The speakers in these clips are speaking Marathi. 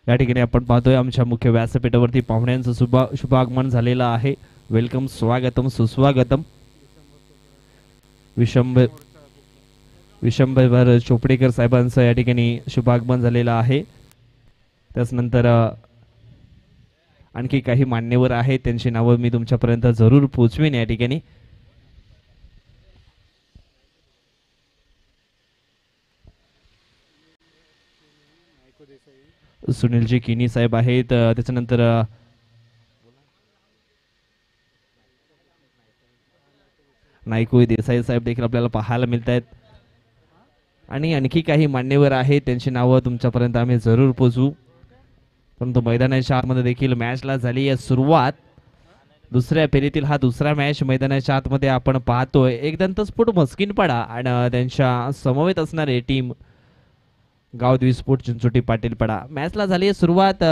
या ठिकाणी आपण पाहतोय आमच्या मुख्य व्यासपीठावरती पाहुण्यांचं शुभ आगमन झालेलं आहे. वेलकम, स्वागतम, सुस्वागतम. विशंभर चोपडेकर साहेबांचं या ठिकाणी शुभ आगमन झालेलं आहे. त्याचनंतर आणखी काही मान्यवर आहेत, त्यांची नावं मी तुमच्यापर्यंत जरूर पोहोचवेन. या ठिकाणी सुनीलजी किनी साहेब आहेत. त्याच्यानंतर नायकू देसाई साहेब देखील आपल्याला पाहायला मिळत आहेत. आणि आणखी काही मान्यवर आहेत, त्यांची नावं तुमच्यापर्यंत आम्ही जरूर पोहोचवू. परंतु मैदानाच्या आतमध्ये देखील मॅचला झाली आहे सुरुवात. दुसऱ्या फेरीतील हा दुसरा मॅच मैदानाच्या आतमध्ये आपण पाहतोय. एक दंतस्फोट मस्किनपाडा आणि त्यांच्या समवेत असणारे टीम गावदेवी स्पोर्ट चिंचोटी पाटीलपाडा. मॅचला झाली आहे सुरुवात.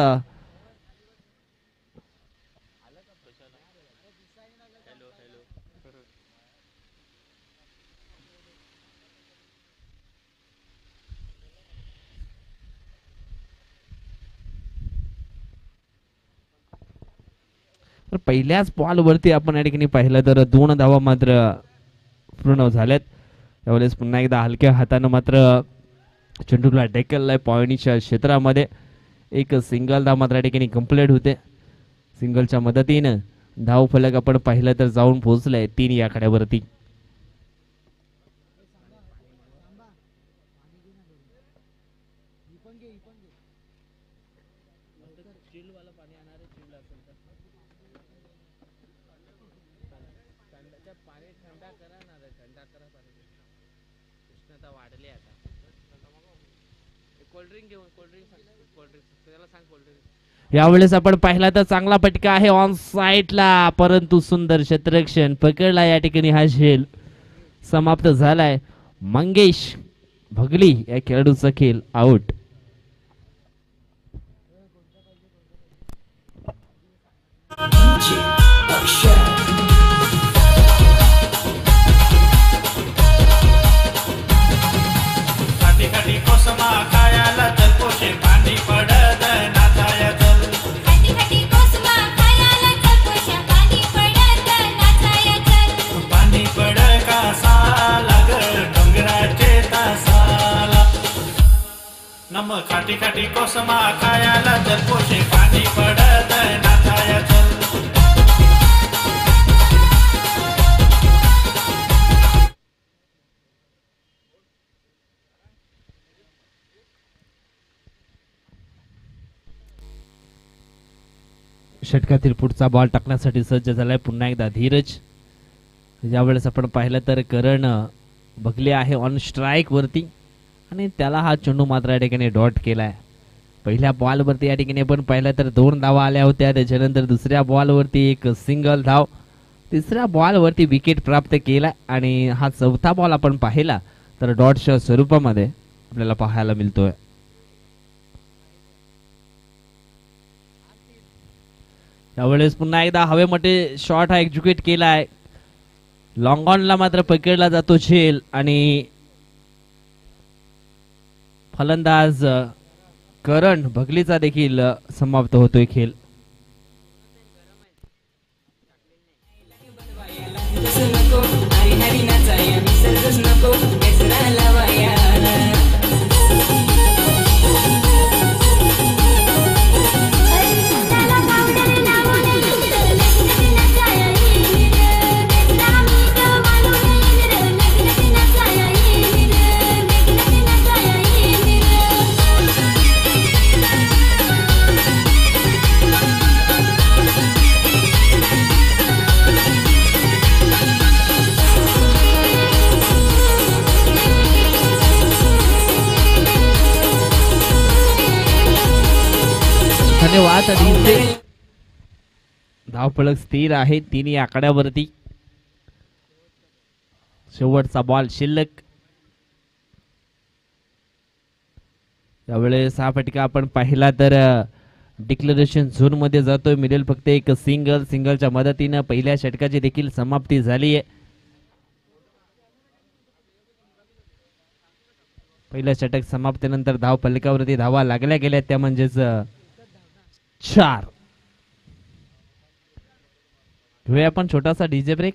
तर पहिल्याच बॉलवरती आपण या ठिकाणी पाहिलं तर 2 धावा मात्र पूर्ण झाल्यात. त्यावेळेस पुन्हा एकदा हलक्या हातानं मात्र चेंडूला ढकललाय पॉईंटच्या क्षेत्रामध्ये. एक सिंगल धाव मात्र या ठिकाणी कंप्लीट होते. सिंगलच्या मदतीनं धाव फलक आपण पाहिलं तर जाऊन पोहोचलाय 3 या आकड्यावरती. यावेळेस आपण पाहिला तर चांगला फटका आहे ऑन साइडला, परंतु सुंदर क्षेत्ररक्षण पकडला. या ठिकाणी हा खेळ समाप्त झालाय. मंगेश भगली या खेळाडूचा खेळ आउट. खाटी खाटी कोसमा खायाला जलपोशे पाणी पडत नाचाया चल. षटकातील पुढचा बॉल टाकण्यासाठी सज्ज झालाय पुन्हा एकदा धीरज. यावेळेस आपण पाहिलं तर करण बघले आहे ऑन स्ट्राईक वरती आणि त्याला हा चेंडू मात्र या ठिकाणी डॉट केलाय. पहिल्या बॉलवरती या ठिकाणी आपण पाहिलं तर 2 धावा आल्या होत्या. त्याच्यानंतर दुसऱ्या बॉलवरती एक सिंगल धाव, तिसऱ्या बॉलवरती विकेट प्राप्त केला आणि हा चौथा बॉल आपण पाहिला तर डॉटच्या स्वरूपामध्ये आपल्याला पाहायला मिळतोय. यावेळेस पुन्हा एकदा हवेमध्ये शॉट हा एक्झिक्यूट केलाय. लॉंग ऑनला मात्र पकडला जातो झेल आणि फलंदाज करण भगलीचा देखील समाप्त होतोय खेळ. धन्यवाद. धावफलक स्थिर आहे 3 या आकड्यावरती. शेवटचा बॉल शिल्लक. यावेळेस हा फटका आपण पाहिला तर डिक्लेरेशन झोन मध्ये जातोय. मिळेल फक्त एक सिंगलच्या मदतीने पहिल्या षटकाची देखील समाप्ती झाली आहे. पहिल्या षटक समाप्तीनंतर धाव फलकावरती धावा लागल्या गेल्या त्या म्हणजेच 4. घेऊया आपण छोटासा डीजे ब्रेक.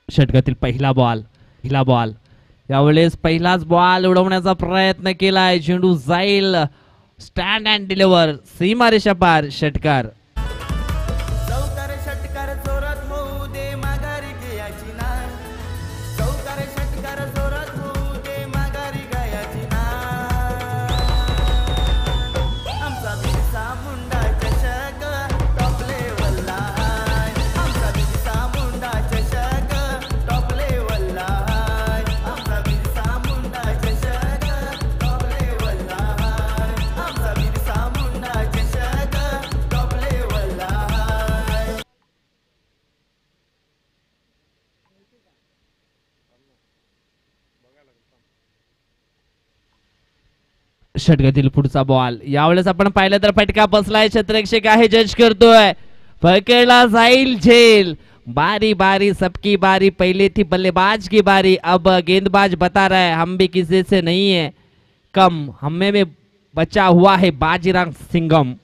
षटकातील पहिला बॉल यावेळेस पहिलाच बॉल उडवण्याचा प्रयत्न केलाय. चेंडू जाईल स्टँड अँड डिलिव्हर सीमारेषा पार. षटकार षटकातील पुढचा बॉल यावेळेस आपण पाहिलं तर फटका बसलाय. क्षेत्ररक्षक आहे जज करतोय. पकडला जाईल झेल. बारी बारी सबकी बारी. पहले थी बल्लेबाज की बारी. अब गेंदबाज बता रहा है हम भी किसी से नहीं है कम. हमें में बचा हुआ है बाजीराव सिंघम.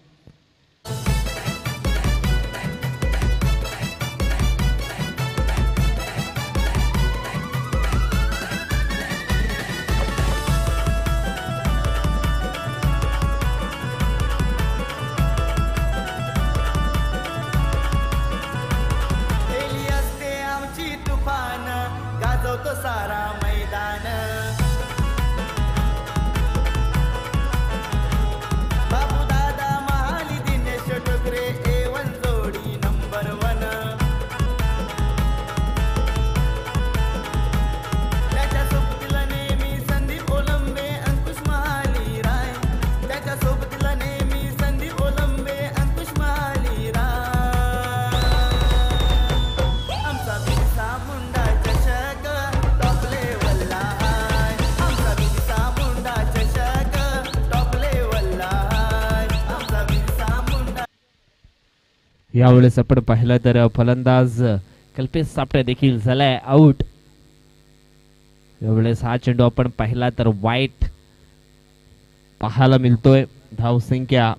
यावेळेस आपण पाहिलं तर फलंदाज कल्पेश सापटे देखील झालाय आउट. यावेळेस हा चेंडू आपण पाहिला तर वाईट पाहायला मिळतोय. धावसंख्या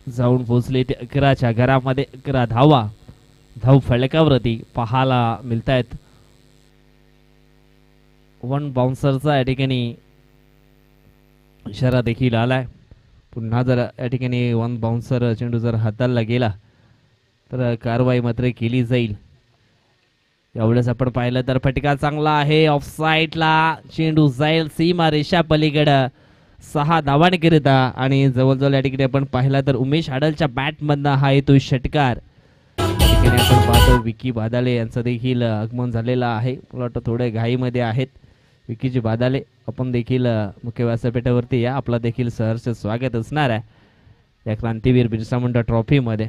जाऊन पोहोचली ते 11च्या घरामध्ये. 11 धावा धाव फलकावरती पाहायला मिळत आहेत. वन बाउन्सरचा या ठिकाणी इशारा देखील आलाय. पुन्हा जर या ठिकाणी वन बाउन्सर चेंडू जर हाताळला गेला तर कारवाई मात्र केली जाईल. यावेळेस आपण पाहिलं तर फटका चांगला आहे. ऑफ साईडला चेंडू जाईल सीमा रेषा पलीकडे 6 धावांकरिता. आणि जवळजवळ या ठिकाणी आपण पाहिला तर उमेश आडलच्या बॅटमधनं हा येतो षटकार. ठिकाणी आपण पाहतो विकी बादाले यांचं देखील आगमन झालेलं आहे. मला वाटतं थोडे घाईमध्ये आहेत विकीजी बादाले. आपण देखील मुख्य व्यासपीठावरती या. आपला देखील सहर्ष स्वागत असणार आहे या क्रांतीवीर बिरसा मुंडा ट्रॉफी मध्ये.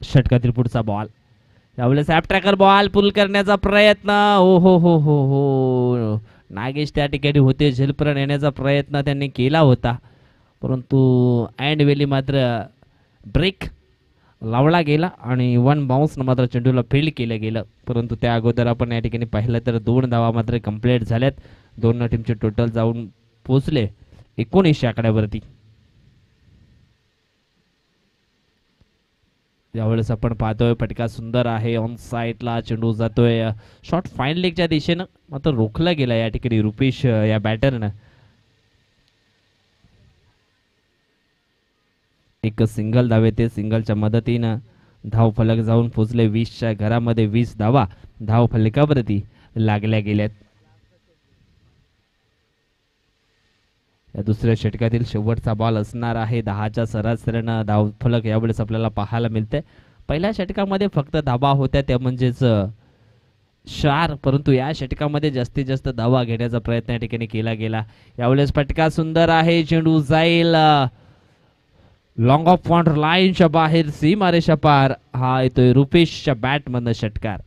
षटकातील पुढचा बॉल यावेळेस ॲप ट्रॅकर बॉल पुल करण्याचा प्रयत्न. हो हो हो हो हो नागेश त्या ठिकाणी होते. झेलपर्यंत येण्याचा प्रयत्न त्यांनी केला होता परंतु अँड वेली मात्र ब्रेक लावला गेला आणि वन बाउन्स मात्र चेंडूला फील्ड केलं गेलं. परंतु त्या अगोदर आपण या ठिकाणी पाहिलं तर 2 धावा मात्र कंप्लीट झाल्यात. दोन टीमचे टोटल जाऊन पोहोचले 19 आकड्यावरती. यावेळेस आपण पाहतोय फटका सुंदर आहे, ऑन साईडला चेंडू जातोय शॉट फाईन लेगच्या दिशेनं, मात्र रोखला गेला या ठिकाणी रुपेश या बॅटरनं. एक सिंगल धाव येते, सिंगलच्या मदतीनं धाव फलक जाऊन पोचले 20च्या घरामध्ये. 20 धावा धाव फलकावरती लागल्या गेल्यात. या दुसऱ्या षटकातील शेवटचा बॉल असणार आहे. 10च्या सरासरीनं धाव फलक यावेळेस आपल्याला पाहायला मिळते. पहिल्या षटकामध्ये फक्त धावा होत्या त्या म्हणजेच 4, परंतु या षटकामध्ये जास्तीत जास्त धावा घेण्याचा प्रयत्न या ठिकाणी केला गेला. यावेळेस फटका सुंदर आहे, चेंडू जाईल लॉंग ऑफ पॉइंट लाईनच्या बाहेर, सीमारेषा पार. हा येतोय रुपेशच्या बॅट मधनं षटकार.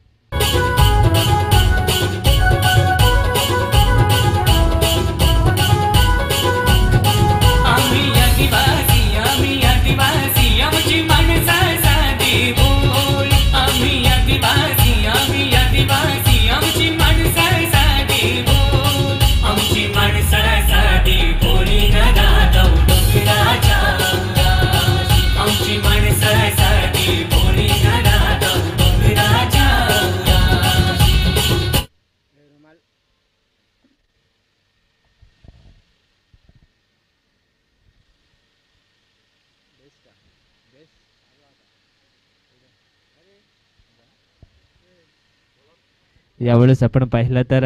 यावेळेस आपण पाहिलं तर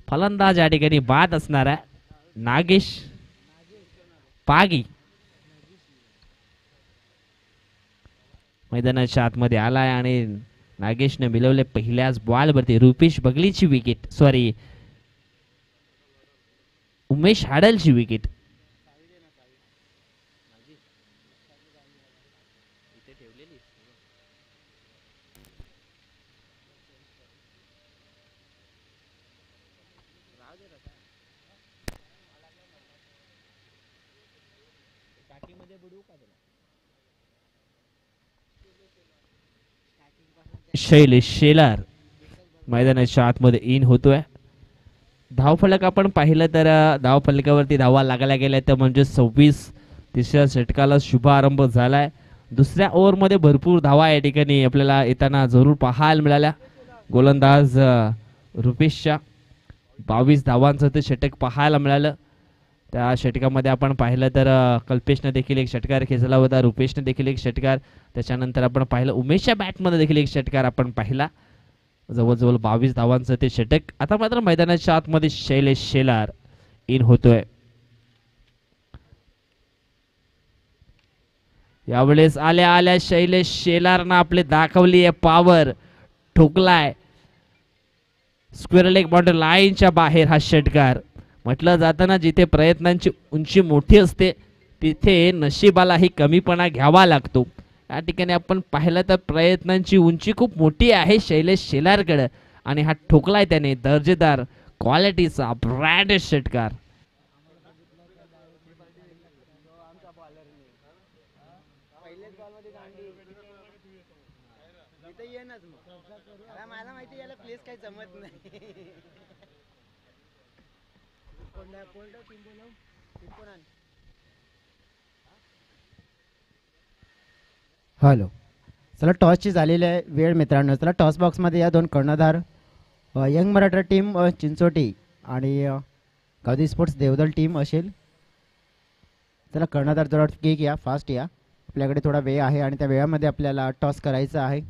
फलंदाज या ठिकाणी बाद असणार आहे नागेश पागी. मैदानाच्या आतमध्ये आलाय आणि नागेशने मिळवले पहिल्याच बॉलवरती रुपेश बगलीची विकेट, सॉरी उमेश हाडलची विकेट. शैलेश शेलार मैदानाच्या आतमध्ये इन होतोय. धावफलक आपण पाहिलं तर धावफलकावरती धावा लागल्या गेल्या त्या म्हणजे 26. तिसऱ्या षटकाला शुभारंभ झालाय. दुसऱ्या ओव्हरमध्ये भरपूर धावा या ठिकाणी आपल्याला येताना जरूर पाहायला मिळाल्या. गोलंदाज रुपेशच्या 22 धावांचं ते षटक पाहायला मिळालं. त्या षटकामध्ये आपण पाहिलं तर कल्पेशने देखील एक षटकार खेचला होता, रुपेशने देखील एक षटकार, त्याच्यानंतर आपण पाहिलं उमेशच्या बॅटमध्ये देखील एक षटकार आपण पाहिला. जवळजवळ 22 धावांचं ते षटक. आता मात्र मैदानाच्या आतमध्ये शैलेश शेलार इन होतोय. यावेळेस आल्या आल्या शैलेश शेलारनं आपले दाखवली आहे पॉवर, ठोकलाय स्क्वेअर लेग बॉर्डर लाईनच्या बाहेर हा षटकार. म्हटलं जाताना जिथे प्रयत्नांची उंची मोठी असते तिथे नशिबालाही कमीपणा घ्यावा लागतो. या ठिकाणी आपण पाहिलं तर प्रयत्नांची उंची खूप मोठी आहे शैलेश शेलारकडे आणि हा ठोकलाय त्याने दर्जेदार क्वालिटीचा ब्रँडेड षटकार. हॅलो, चला टॉसची झालेली आहे वेळ मित्रांनो. चला टॉस बॉक्समध्ये या दोन कर्णधार यंग मराठा टीम चिंचोटी आणि गावदी स्पोर्ट्स देवदल टीम असेल. चला कर्णधार जरा केक या, फास्ट या, आपल्याकडे थोडा वेळ आहे आणि त्या वेळामध्ये आपल्याला टॉस करायचा आहे.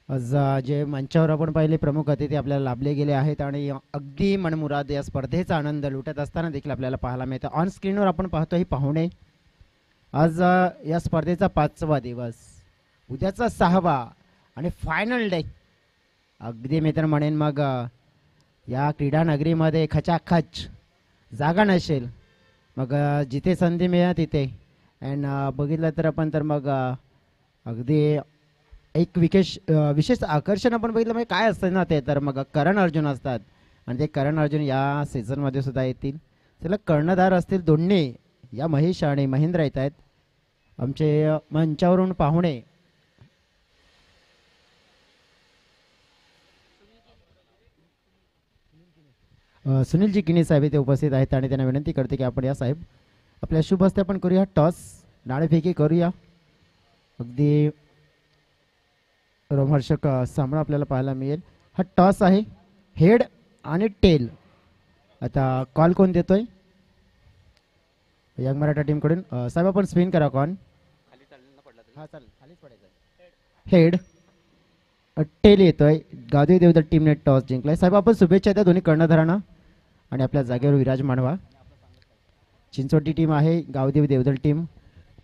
आज जे मंचावर आपण पहिले प्रमुख अतिथी आपल्याला लाभले गेले आहेत आणि अगदी मनमुराद या स्पर्धेचा आनंद लुटत असताना देखील आपल्याला पाहायला मिळतं. ऑन स्क्रीनवर आपण पाहतो ही पाहुणे. आज या स्पर्धेचा 5वा दिवस, उद्याचा 6वा आणि फायनल डे. अगदी मी तर म्हणेन मग या क्रीडा नगरीमध्ये खचाखच जागा नसेल, मग जिथे संधी मिळेल तिथे. अँड बघितलं तर आपण तर मग अगदी एक विशेष आकर्षण आपण बघितलं म्हणजे काय असतं ना, ते तर मग करण अर्जुन असतात आणि ते करण अर्जुन या सीझनमध्ये सुद्धा येतील. त्याला कर्णधार असतील दोन्ही या महेश आणि महेंद्र येत आहेत आमचे मंचावरून पाहुणे. सुनीलजी किनी साहेब इथे उपस्थित आहेत आणि त्यांना विनंती करते की आपण या साहेब आपल्या शुभ हस्ते आपण करूया टॉस, नाणेफेकी करूया. अगदी रोमहर्षक सामना आपल्याला पाहायला मिळेल. हा टॉस आहे, हेड आणि टेल. आता कॉल कोण देतोय? यंग मराठा टीम कडून. साहेब आपण स्पिन करा कॉन. हा चालेल, खालीच पडायचं. हेड. टेल येतोय. गावदेवी देवदल टीमने टॉस जिंकलाय. साहेब आपण शुभेच्छा द्या दोन्ही कर्णधारांना आणि आपल्या जागेवर विराजमान व्हा. चिंचोटी टीम आहे, गावदेवी देवदल टीम.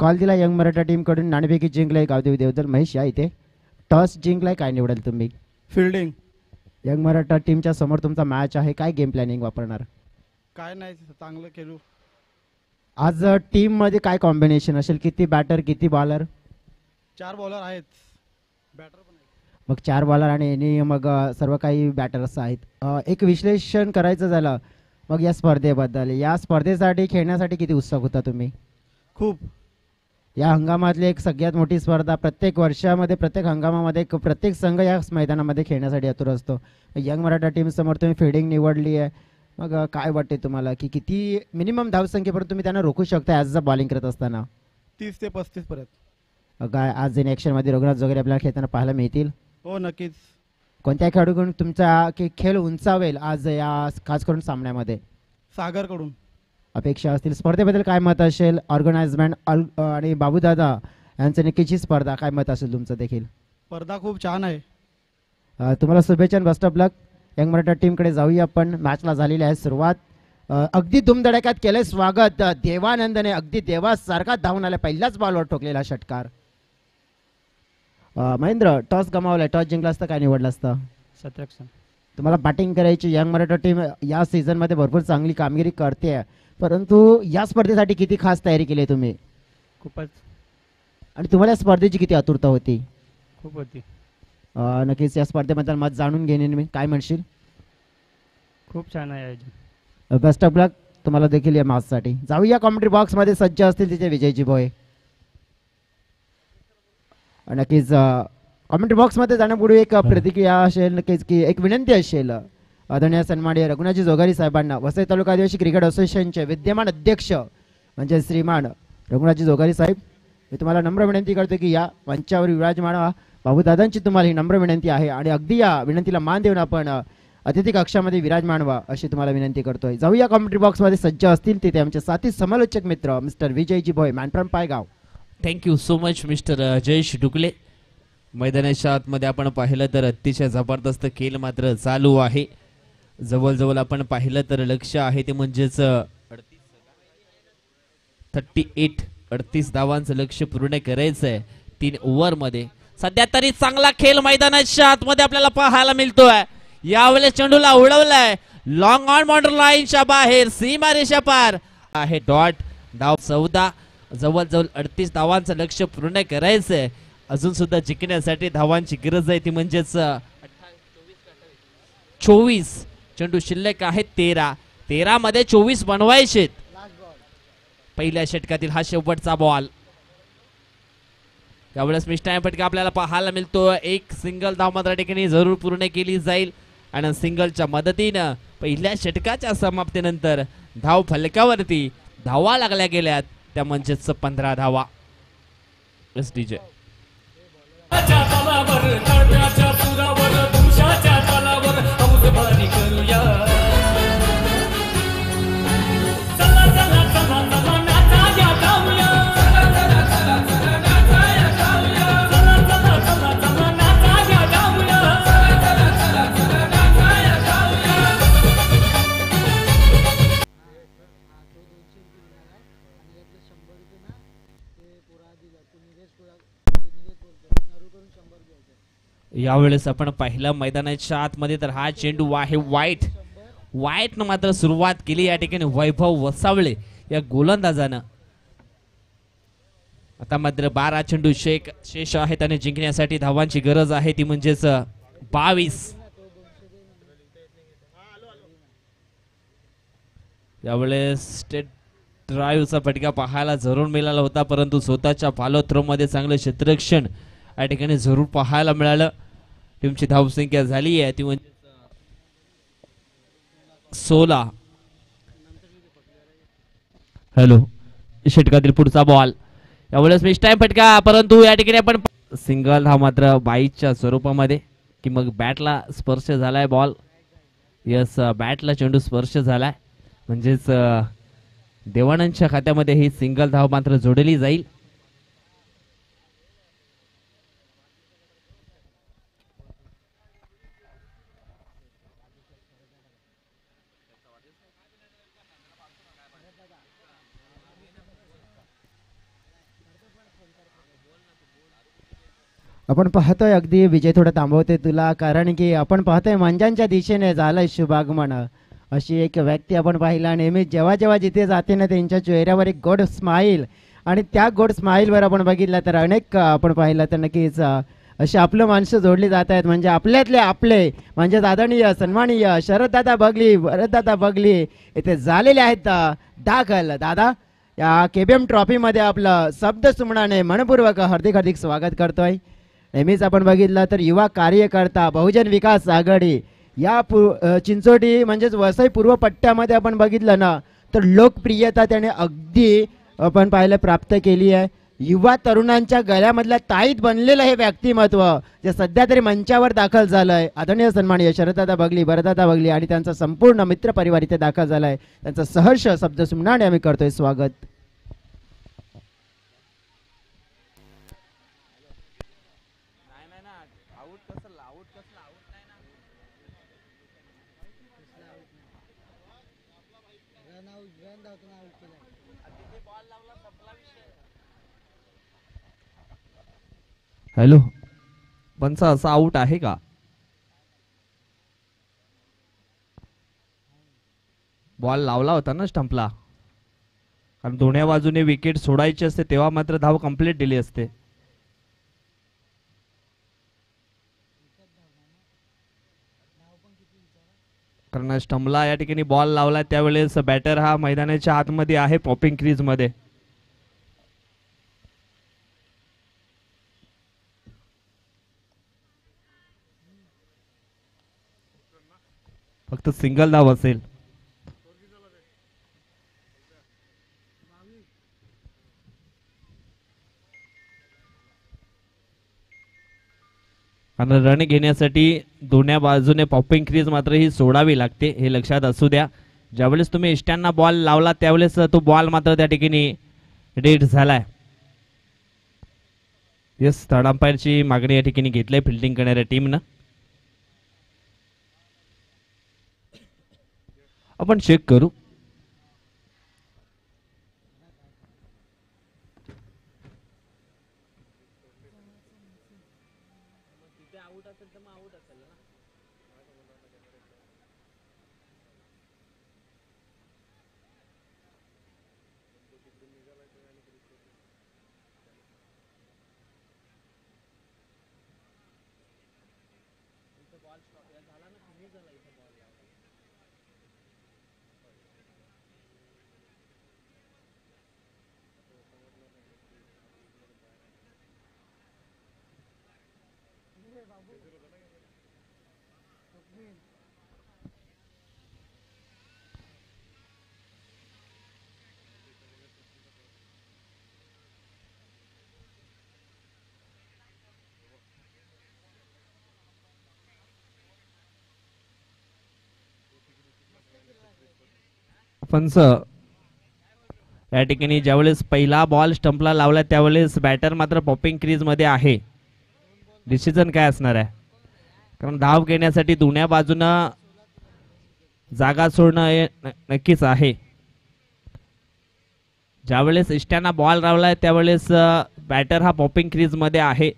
कॉल दिला यंग मराठा टीम कडून, नाणेफेकी जिंकलाय गावदेवी देवदल. महेश या इथे. टॉस जिंकलाय, काय निवडाल तुम्ही? फिल्डिंग. यंग मराठा टीमच्या समोर तुमचा मॅच आहे, काय गेम प्लॅनिंग वापरणार? काय नाही, चांगलं केलो. आज टीम मध्ये काय कॉम्बिनेशन असेल? किती बॅटर किती बॉलर? 4 बॉलर आहेत, बॅटर पण आहेत. मग 4 बॉलर आणि मग सर्व काही बॅटर्स आहेत. एक विश्लेषण करायचं झालं मग या स्पर्धेबद्दल, या स्पर्धेसाठी खेळण्यासाठी किती उत्सुक होता तुम्ही? खूप. या हंगामातली एक सगळ्यात मोठी स्पर्धा, प्रत्येक वर्षामध्ये प्रत्येक हंगामामध्ये प्रत्येक संघ या मैदानामध्ये खेळण्यासाठी आतुर असतो. यंग मराठा टीम समोर तुम्ही फिल्डिंग निवडली आहे, मग काय वाटते तुम्हाला की किती मिनिमम धावसंख्येपर्यंत तुम्ही त्यांना रोखू शकता ॲज अ बॉलिंग करत असताना? 30 ते 35 पर्यंत. काय आज इन ॲक्शनमध्ये रघुनाथ जोगरे आपल्याला खेळताना पाहायला मिळतील? हो नक्कीच. कोणत्या खेळाडूकडून तुमचा की खेळ उंचावेल आज या खास करून सामन्यामध्ये? सागरकडून अपेक्षा असतील. स्पर्धेबद्दल काय मत असेल? ऑर्गनाइजमेंट आणि बाबूदादा यांचं नक्कीची स्पर्धा, काय मत असेल तुमचं देखील? स्पर्धा खूप छान आहे. तुम्हाला शुभेच्छा, best of luck. Young Maratha टीमकडे जाऊया आपण. मॅचला झालेली आहे सुरुवात. अगदी धुमधडाक्यात केलंय स्वागत देवानंदने, अगदी देवासारखा धावून आला, पहिल्याच बॉलवर ठोकलेला षटकार. महेंद्र, टॉस गमावलाय, टॉस जिंकला असतं काय निवडलं असतं? सत्यक्षण. तुम्हाला बॅटिंग करायची. यंग मराठा टीम या सीझनमध्ये भरपूर चांगली कामगिरी करते, परंतु या स्पर्धेसाठी किती खास तयारी केली तुम्ही? खूपच. आणि तुम्हाला या स्पर्धेची किती आतुरता होती? खूप होती. नक्कीच या स्पर्धेबद्दल मत जाणून घेणे मी, काय म्हणशील? खूप छान आहे. बेस्ट ऑफ लक तुम्हाला देखील या मॅचसाठी. जाऊया कॉमेंट्री बॉक्समध्ये, सज्ज असतील तिथे विजयजी भोये. नक्कीच कॉमेंट्री बॉक्समध्ये जाण्यापूर्वी एक प्रतिक्रिया असेल, नक्कीच की एक विनंती असेल. आदरणीय सन्माननीय रघुनाथजी जोगारी साहेबांना, वसई तालुका आदिवासी क्रिकेट असोसिएशनचे विद्यमान अध्यक्ष म्हणजे श्रीमान रघुनाथजी जोगारी साहेब, मी तुम्हाला नम्र विनंती करतो की या मंचावर विराजमान व्हा. बाबूदादांची तुम्हाला ही नम्र विनंती आहे आणि अगदी या विनंतीला मान देऊन आपण अतिथी कक्षामध्ये विराजमान व्हा अशी तुम्हाला विनंती करतोय. जाऊया कॉमेंट्री बॉक्समध्ये, सज्ज असतील तिथे आमचे साथी समालोचक मित्र mister Vijayji Bhoye, man from Paygaon. Thank you so much mister Jayesh Dukle. मैदानाच्या आतमध्ये आपण पाहिलं तर अतिशय जबरदस्त खेळ मात्र चालू आहे. जवळजवळ आपण पाहिलं तर लक्ष आहे ते म्हणजेच 38 धावांचं लक्ष पूर्ण करायचं आहे 3 ओव्हरमध्ये. सध्या तरी चांगला खेळ मैदानाच्या आतमध्ये आपल्याला पाहायला मिळतोय. यावेळेस चेंडूला उडवलाय लॉंग ऑन बाउंड्री लाईनच्या बाहेर, सीमारेषा पार आहे. डॉट धाव 14. जवळजवळ 38 धावांचं लक्ष पूर्ण करायचंय. अजून सुद्धा जिंकण्यासाठी धावांची गरज आहे ती म्हणजेच 24. चेंडू शिल्लक आहेत 13 मध्ये 24 बनवायचे. पहिल्या षटकातील हा शेवटचा बॉल. यावेळेस मिस्टाईम फटका आपल्याला पाहायला मिळतो. एक सिंगल धाव मात्र ठिकाणी जरूर पूर्ण केली जाईल आणि सिंगलच्या मदतीनं पहिल्या षटकाच्या समाप्तीनंतर धाव फलकावरती धावा लागल्या गेल्यात त्या म्हणजेच 15 धावा. एस डीजे यावेळेस आपण पाहिलं मैदानाच्या आतमध्ये तर हा चेंडू आहे वाईट न मात्र सुरुवात केली या ठिकाणी वैभव वसावळे या गोलंदाजानं. आता मात्र 12 चेंडू शेष आहेत आणि जिंकण्यासाठी धावांची गरज आहे ती म्हणजेच 22. यावेळेस स्टेट ड्राईव्हचा फटका पाहायला जरूर मिळाला होता, परंतु स्वतःच्या फॉलो थ्रो मध्ये चांगलं क्षेत्ररक्षण या ठिकाणी जरूर पाहायला मिळालं. टीमची धावसंख्या झाली आहे ती म्हणजे 16. हॅलो, षटकातील पुढचा बॉल यावेळेस मिस टाइम फटका, परंतु या ठिकाणी आपण सिंगल हा मात्र बाईच्या स्वरूपामध्ये की मग बॅटला स्पर्श झालाय बॉल. यस, बॅटला चेंडू स्पर्श झालाय म्हणजेच देवानंदच्या खात्यामध्ये ही सिंगल धाव मात्र जोडली जाईल. आपण पाहतोय अगदी विजय थोडं थांबवते तुला, कारण की आपण पाहतोय मंजांच्या दिशेने झालंय शुभागमन. अशी एक व्यक्ती आपण पाहिला नेहमी जेव्हा जेव्हा जिथे जाते ना त्यांच्या चेहऱ्यावर एक गोड स्माईल, आणि त्या गोड स्माईलवर आपण बघितलं तर अनेक आपण पाहिलं तर नक्कीच अशी आपलं माणसं जोडली जात आहेत. म्हणजे आपल्यातले आपले म्हणजे आदरणीय सन्माननीय शरददादा बगली, भरतदादा बगली इथे झालेले आहेत दाखल. दादा या KBM ट्रॉफीमध्ये आपलं शब्द सुमनाने मनपूर्वक हार्दिक हार्दिक स्वागत करतोय. नेहमीच आपण बघितलं तर युवा कार्यकर्ता बहुजन विकास आघाडी या चिंचोटी म्हणजेच वसई पूर्व पट्ट्यामध्ये आपण बघितलं ना तर लोकप्रियता त्याने अगदी आपण पाहायला प्राप्त केली आहे. युवा तरुणांच्या गळ्यामधल्या ताईत बनलेलं हे व्यक्तिमत्व जे सध्या तरी मंचावर दाखल झालंय. आदरणीय सन्माननीय शरददादा बगली, भरतदादा बगली आणि त्यांचा संपूर्ण मित्र परिवार इथे दाखल झालाय. त्यांचं सहर्ष शब्द सुमनाने आम्ही करतोय स्वागत. हॅलो, पंच असा आउट आहे का? बॉल लावला होता ना स्टंपला, कारण दोन्ही बाजूने विकेट सोडायची असते तेव्हा मात्र धाव कंप्लीट दिली असते. कारण स्टंपला या ठिकाणी बॉल लावला त्यावेळेस बॅटर हा मैदानाच्या आतमध्ये आहे पॉपिंग क्रीज मध्ये. फक्त सिंगल धाव असेल. आणि रन घेण्यासाठी दोन्ही बाजूने पॉपिंग क्रीज मात्र ही सोडावी लागते, हे लक्षात असू द्या. ज्यावेळेस तुम्ही इष्ट्यांना बॉल लावला त्यावेळेस तो बॉल मात्र त्या ठिकाणी डेट झालाय. यस, थर्ड अंपायरची मागणी या ठिकाणी घेतली फिल्डिंग करणाऱ्या टीमनं. आपण चेक करू. पंच या ठिकाणी ज्यावेळेस पहिला बॉल स्टंपला लावला त्यावेळेस बॅटर मात्र पॉपिंग क्रीज मध्ये आहे. डिसिजन काय असणार आहे? कारण धाव घेण्यासाठी दोन्ही बाजूनं जागा सोडणं हे नक्कीच आहे. ज्यावेळेस इष्ट्यांना बॉल लावलाय त्यावेळेस बॅटर हा पॉपिंग क्रीज मध्ये आहे.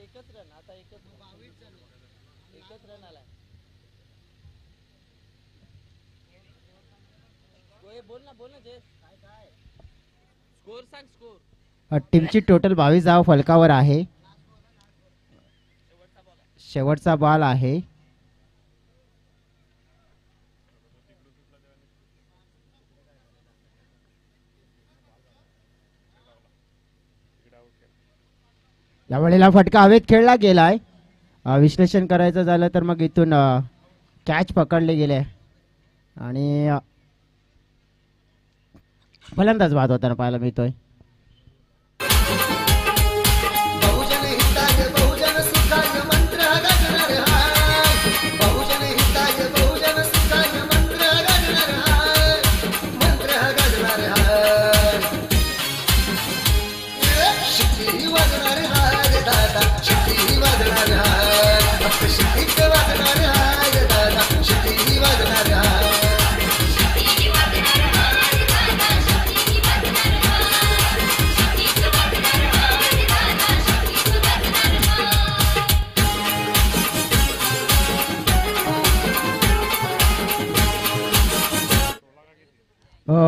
एकच रन आता एकच रन आलाय. बोल ना जय काय स्कोर सांग स्कोर. टीमची टोटल 22 धावा फलकावर आहे. शेवटचा बॉल आहे. यावेळेला फटका हवेत खेळला गेलाय. विश्लेषण करायचं झालं तर मग इथून कॅच पकडले गेले आणि फलंदाज बाद होताना पाहायला मिळतोय.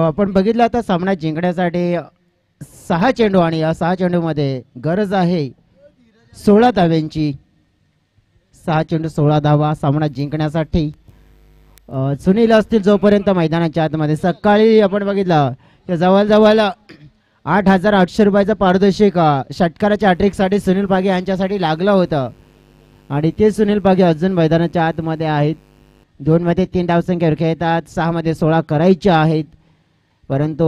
आपण बघितलं आता सामना जिंकण्यासाठी 6 चेंडू आणि या 6 चेंडूमध्ये गरज आहे 16 धाव्यांची. 6 चेंडू 16 धावा सामना जिंकण्यासाठी. सुनील असतील जोपर्यंत मैदानाच्या आतमध्ये. सकाळी आपण बघितलं की जवळजवळ 8,800 रुपयाचं पारितोषिक षटकाराच्या हॅट्रिकसाठी सुनील पागे यांच्यासाठी लागलं होतं आणि ते सुनील पागे अजून मैदानाच्या आतमध्ये आहेत. 2 मध्ये 3 धावसंख्येवर खेळतात. 6 मध्ये 16 करायचे आहेत. परंतु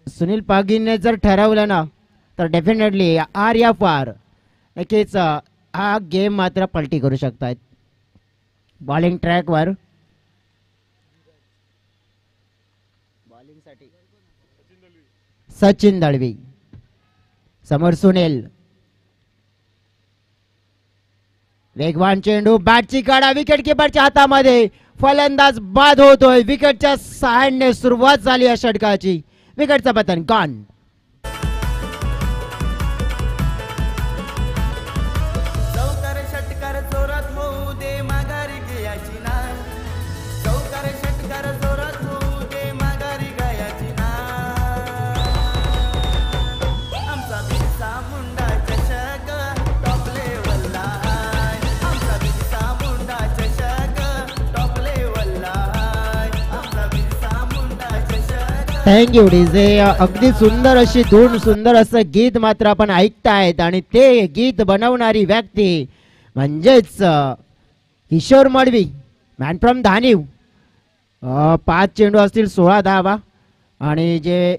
सुनील पागीने जर ठरवलं ना तर डेफिनेटली आर या पार नक्कीच हा गेम मात्र पलटी करू शकतात. बॉलिंग ट्रॅकवर बॉलिंगसाठी सचिन दळवी. समोर सुनील. वेगवान चेंडू बॅटची काढा विकेट किपरच्या हातामध्ये. फलंदाज बाद होतोय. विकेटच्या सहाय्याने सुरुवात झाली या षटकाची. विकेटचा पतन गॉन. Thank you DJ. अगदी सुंदर अशी धून सुंदर असं गीत मात्र आपण ऐकतायत आणि ते गीत बनवणारी व्यक्ती म्हणजेच किशोर मडवी मॅन फ्रॉम धानीव. 5 चेंडू असतील 16 धावा आणि जे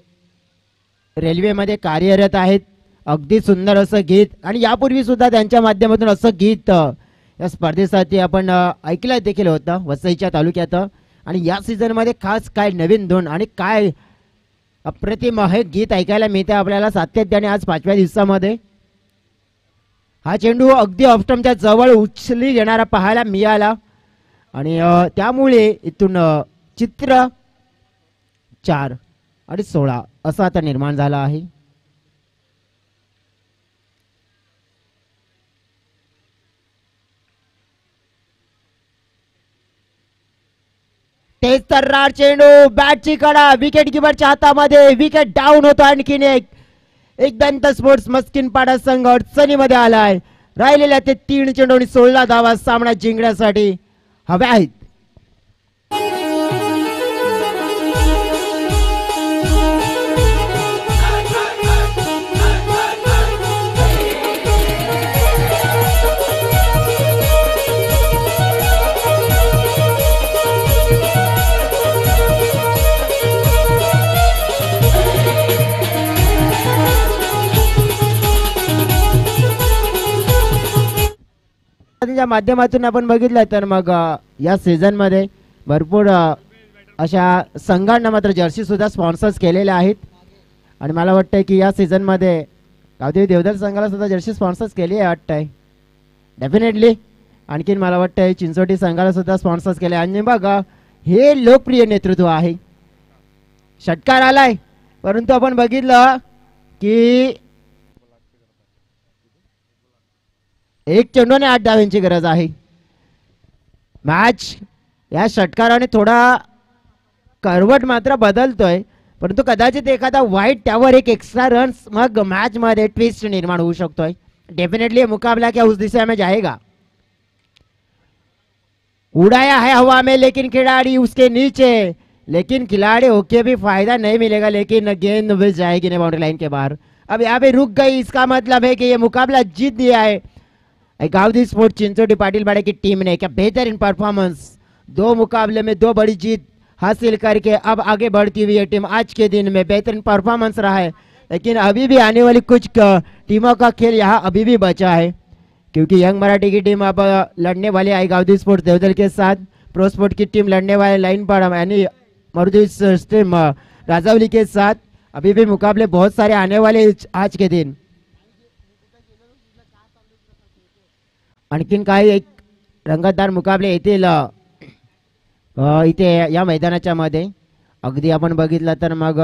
रेल्वेमध्ये कार्यरत आहेत. अगदी सुंदर असं गीत आणि यापूर्वी सुद्धा त्यांच्या माध्यमातून असं गीत या स्पर्धेसाठी आपण ऐकलं देखील होतं वसईच्या तालुक्यात. आणि या सीझन मध्ये खास काय नवीन धून आणि काय अप्रतिम हे गीत ऐकायला मिळते आपल्याला सातत्याने आज 5व्या दिवसामध्ये. हा चेंडू अगदी ऑफस्टंपच्या जवळ उचली घेणारा पाहायला मिळाला आणि त्यामुळे इथून चित्र 4 आणि 16 असं आता निर्माण झालं आहे. तेज तर्रार चेंडू बॅटची कडा विकेट किपरच्या हातामध्ये. विकेट डाऊन होतो. आणखीन एक दंत स्पोर्ट्स मस्किनपाडा संघ अडचणीमध्ये आलाय. राहिलेल्या ते 3 चेंडू आणि 16 धावा सामना जिंकण्यासाठी हव्या आहेत. माध्यमातून आपण बघितलं तर मग या सीझन मध्ये भरपूर अशा संघांना मात्र जर्सी सुद्धा स्पॉन्सर्स केलेले आहेत आणि मला वाटतंय की या सीझन मध्ये गावदेवी देवदर संघाला सुद्धा जर्सी स्पॉन्सर्स केली आहे वाटतंय डेफिनेटली. आणखीन मला वाटतंय चिंचोटी संघाला सुद्धा स्पॉन्सर्स केले आणि बघा हे लोकप्रिय नेतृत्व आहे. षटकार आलाय परंतु आपण बघितलं की एक चेंडू आणि 8 धावांची गरज आहे. मॅच या षटकाराने थोडा करवट मात्र बदलतोय, परंतु कदाचित एखादा वाईट त्यावर एक एक्स्ट्रा रन्स मग मैच मध्ये ट्विस्ट निर्माण होऊ शकतोय. डेफिनेटली मुकाबला क्या उस दिशा में जाएगा. उड़ाया है हवा में लेकिन खिलाड़ी उसके नीचे, लेकिन खिलाड़ी होके भी फायदा नहीं मिलेगा, लेकिन गेंद मिल जाएगी ने बाउंड्री लाइन के बाहर. अब यहाँ पे रुक गई, इसका मतलब है कि ये मुकाबला जीत दिया है गावदी स्पोर्ट चिंचोटी पाटिल बाड़े की टीम ने. क्या बेहतरीन परफॉर्मेंस, 2 मुकाबले में 2 बड़ी जीत हासिल करके अब आगे बढ़ती हुई है टीम. आज के दिन में बेहतरीन परफॉर्मेंस रहा है, लेकिन अभी भी आने वाली कुछ टीमों का खेल यहाँ अभी भी बचा है, क्योंकि यंग मराठी की टीम अब लड़ने वाली है गावदी स्पोर्ट्स देवदल के साथ. प्रो स्पोर्ट की टीम लड़ने वाले लाइन पर यानी मारुति टीम राजावली के साथ. अभी भी मुकाबले बहुत सारे आने वाले आज के दिन. आणखीन काही एक रंगतदार मुकाबले येतील इथे या मैदानाच्या मध्ये. अगदी आपण बघितलं तर मग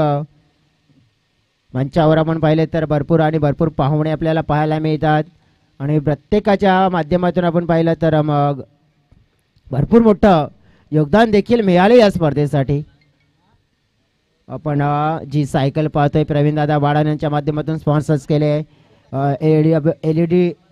मंचावर आपण पाहिले तर भरपूर पाहुणे आपल्याला पाहायला मिळतात, आणि प्रत्येकाच्या माध्यमातून आपण पाहिलं तर मग भरपूर मोठं योगदान देखील मिळाले या स्पर्धेसाठी. आपण जी सायकल पाहतोय प्रवीण दादा वाडान यांच्या माध्यमातून स्पॉन्सर्स केले. एलईडी